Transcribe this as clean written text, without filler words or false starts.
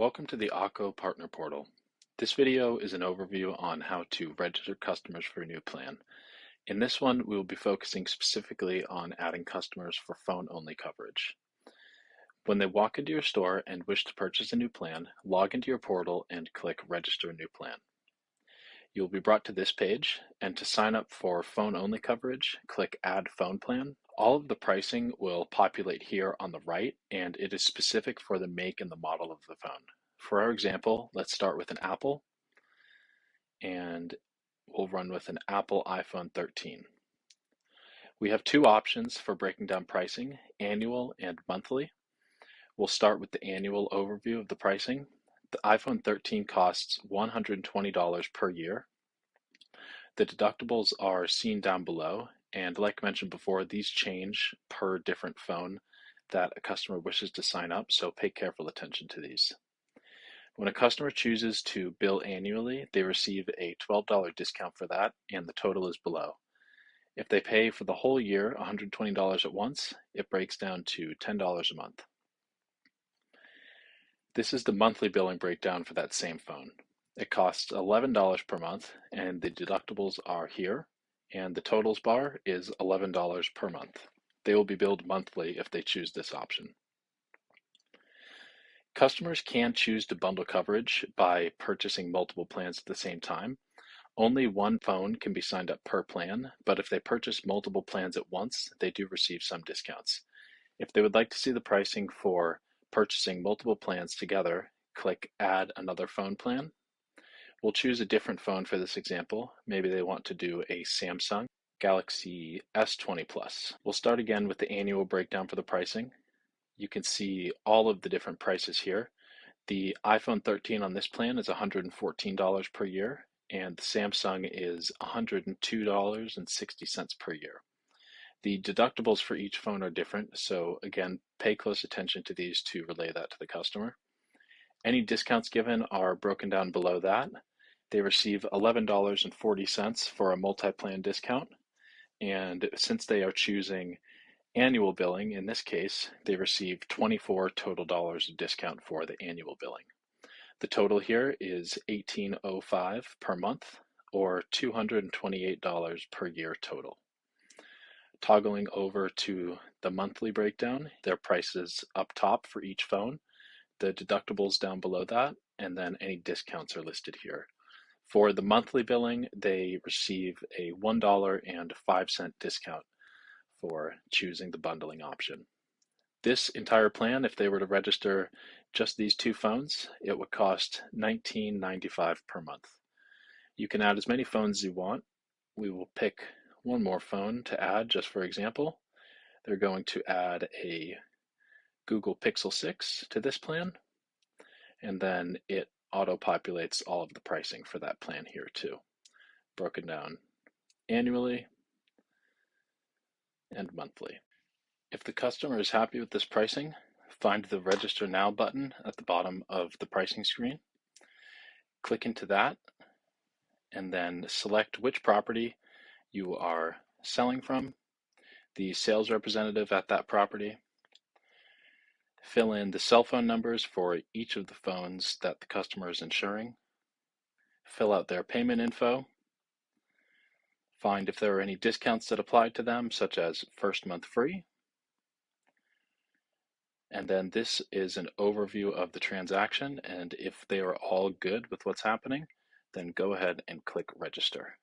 Welcome to the AKKO Partner Portal. This video is an overview on how to register customers for a new plan. In this one, we will be focusing specifically on adding customers for phone-only coverage. When they walk into your store and wish to purchase a new plan, log into your portal and click Register a New Plan. You will be brought to this page, and to sign up for phone-only coverage, click Add Phone Plan. All of the pricing will populate here on the right, and it is specific for the make and the model of the phone. For our example, let's start with an Apple, and we'll run with an Apple iPhone 13. We have two options for breaking down pricing, annual and monthly. We'll start with the annual overview of the pricing. The iPhone 13 costs $120 per year. The deductibles are seen down below, and like mentioned before, these change per different phone that a customer wishes to sign up, so pay careful attention to these. When a customer chooses to bill annually, they receive a $12 discount for that, and the total is below. If they pay for the whole year $120 at once, it breaks down to $10 a month. This is the monthly billing breakdown for that same phone. It costs $11 per month, and the deductibles are here, and the totals bar is $11 per month. They will be billed monthly if they choose this option. Customers can choose to bundle coverage by purchasing multiple plans at the same time. Only one phone can be signed up per plan, but if they purchase multiple plans at once, they do receive some discounts. If they would like to see the pricing for purchasing multiple plans together, click Add Another Phone Plan. We'll choose a different phone for this example. Maybe they want to do a Samsung Galaxy S20 Plus. We'll start again with the annual breakdown for the pricing. You can see all of the different prices here. The iPhone 13 on this plan is $114 per year, and the Samsung is $102.60 per year. The deductibles for each phone are different, so again, pay close attention to these to relay that to the customer. Any discounts given are broken down below that. They receive $11.40 for a multi-plan discount, and since they are choosing annual billing, in this case, they receive $24 total dollars of discount for the annual billing. The total here is $18.05 per month, or $228 per year total. Toggling over to the monthly breakdown, their prices up top for each phone, the deductibles down below that, and then any discounts are listed here. For the monthly billing, they receive a $1.05 discount for choosing the bundling option. This entire plan, if they were to register just these two phones, it would cost $19.95 per month. You can add as many phones as you want. We will pick one more phone to add just for example. They're going to add a Google Pixel 6 to this plan, and then it auto-populates all of the pricing for that plan here too, broken down annually and monthly. If the customer is happy with this pricing, find the Register Now button at the bottom of the pricing screen. Click into that, and then select which property you are selling from, the sales representative at that property. Fill in the cell phone numbers for each of the phones that the customer is insuring. Fill out their payment info. Find if there are any discounts that apply to them, such as first month free. And then this is an overview of the transaction, and if they are all good with what's happening, then go ahead and click Register.